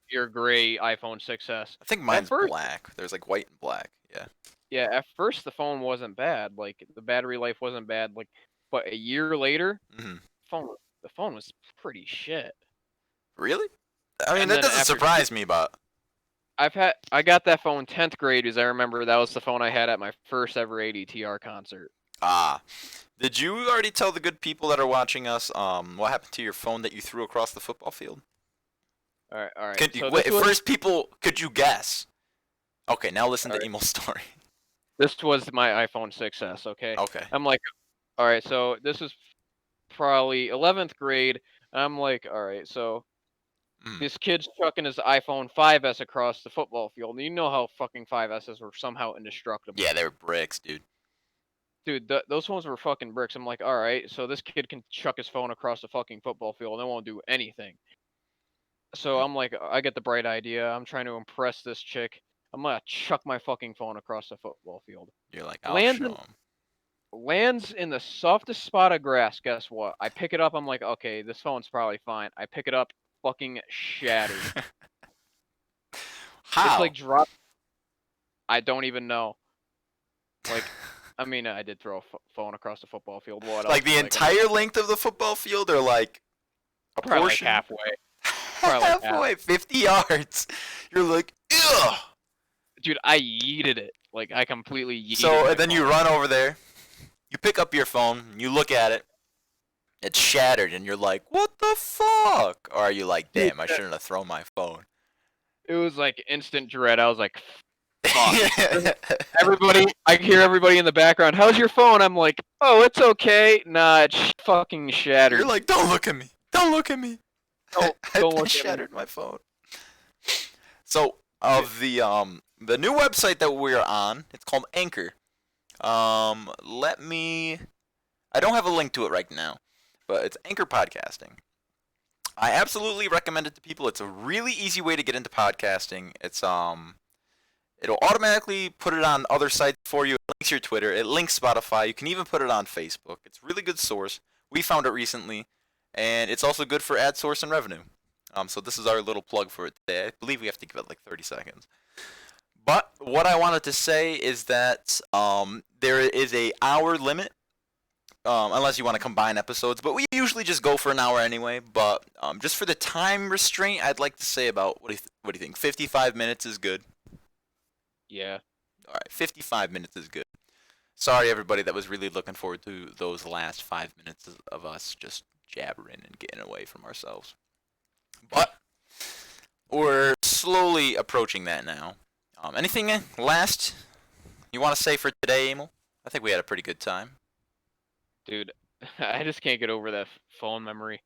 your gray iPhone 6s. I think mine's black. There's like white and black. Yeah. Yeah, at first the phone wasn't bad. Like the battery life wasn't bad. Like, but a year later, Mhm. the phone was pretty shit. Really? I mean, And that then doesn't after- surprise me, but I got that phone 10th grade because I remember that was the phone I had at my first ever ADTR concert. did you already tell the good people that are watching us what happened to your phone that you threw across the football field? All right. Could you, So wait, this was, first, people, could you guess? Okay, now listen to Alright. Emel's story. this was my iPhone 6s. Okay. Okay. I'm like, all right. So this is probably 11th grade. I'm like, all right. So Mm. this kid's chucking his iPhone 5s across the football field. And you know how fucking 5s's were somehow indestructible. Yeah, they were bricks, dude. Dude, those phones were fucking bricks. I'm like, all right, so this kid can chuck his phone across the fucking football field and it won't do anything. So I'm like, I get the bright idea. I'm trying to impress this chick. I'm gonna chuck my fucking phone across the football field. You're like, I'll Lands show in- 'em. Lands in the softest spot of grass. Guess what? I pick it up. I'm like, okay, this phone's probably fine. I pick it up, fucking shattered. How? It's like dropped. I don't even know. Like, I mean, I did throw a phone across the football field. What else? Like the entire length of the football field, or like a probably like portion? halfway. Probably like Halfway, 50 yards. You're like, ugh. Dude, I yeeted it. Like, I completely yeeted So my and then you phone. run over there, you pick up your phone, you look at it, it's shattered, and you're like, what the fuck? Or are you like, damn, I shouldn't have thrown my phone? It was like instant dread. I was like, fuck. I hear everybody in the background, how's your phone? I'm like, oh, it's okay. Nah, it's fucking shattered. You're like, don't look at me. Don't look at me. Don't I look at me. shattered my phone. So of the new website that we're on, it's called Anchor. I don't have a link to it right now, but it's Anchor Podcasting. I absolutely recommend it to people. It's a really easy way to get into podcasting. It's it'll automatically put it on other sites for you. It links your Twitter. It links Spotify. You can even put it on Facebook. It's a really good source. We found it recently, and it's also good for ad source and revenue. So this is our little plug for it today. I believe we have to give it like 30 seconds. But what I wanted to say is that there is a hour limit, unless you want to combine episodes. But we usually just go for an hour anyway. But just for the time restraint, I'd like to say about, what do you think? 55 minutes is good. Yeah. All right, 55 minutes is good. Sorry, everybody that was really looking forward to those last 5 minutes of us just jabbering and getting away from ourselves. But we're slowly approaching that now. Anything last you want to say for today, Emil? I think we had a pretty good time. Dude, I just can't get over that phone memory.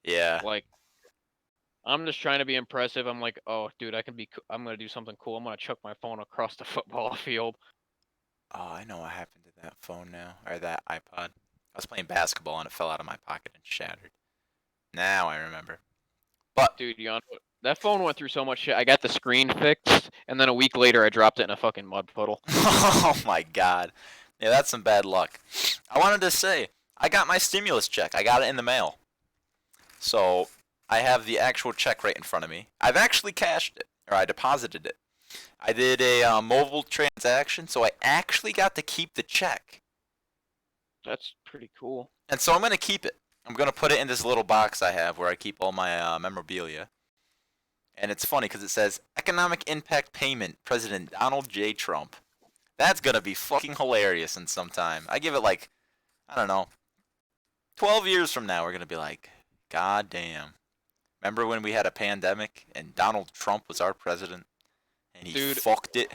Yeah. Like, I'm just trying to be impressive. I'm like, oh, dude, I'm gonna do something cool. I'm gonna chuck my phone across the football field. Oh, I know what happened to that phone now, or that iPod. I was playing basketball and it fell out of my pocket and shattered. Now I remember. But Dude, that phone went through so much shit. I got the screen fixed, and then a week later, I dropped it in a fucking mud puddle. oh my god. Yeah, that's some bad luck. I wanted to say, I got my stimulus check. I got it in the mail. So, I have the actual check right in front of me. I've actually cashed it, or I deposited it. I did a mobile transaction, so I actually got to keep the check. That's pretty cool. And so I'm going to keep it. I'm going to put it in this little box I have where I keep all my memorabilia. And it's funny because it says, Economic Impact Payment, President Donald J. Trump. That's going to be fucking hilarious in some time. I give it like, I don't know, 12 years from now, we're going to be like, God damn. Remember when we had a pandemic and Donald Trump was our president? And he fucked it?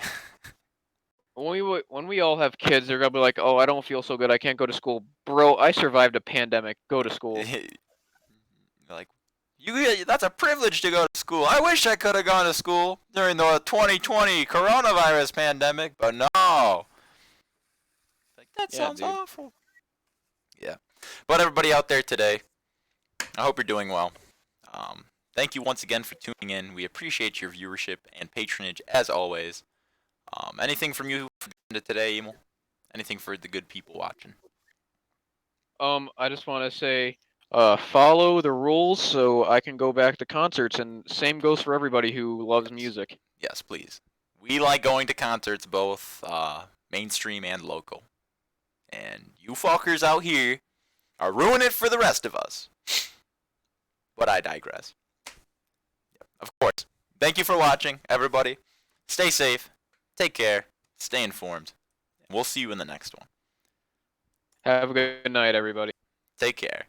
When we all have kids, they're gonna be like, "Oh, I don't feel so good. I can't go to school." Bro, I survived a pandemic. Go to school. Like, that's a privilege to go to school. I wish I could have gone to school during the 2020 coronavirus pandemic, but no. Like, that sounds awful. Yeah. But everybody out there today, I hope you're doing well. Thank you once again for tuning in. We appreciate your viewership and patronage as always. Anything from you today, Emil? Anything for the good people watching? I just want to say, follow the rules so I can go back to concerts, and same goes for everybody who loves music. Yes, please. We like going to concerts, both mainstream and local. And you fuckers out here are ruining it for the rest of us. But I digress. Of course. Thank you for watching, everybody. Stay safe, take care, stay informed, and we'll see you in the next one. Have a good night, everybody. Take care.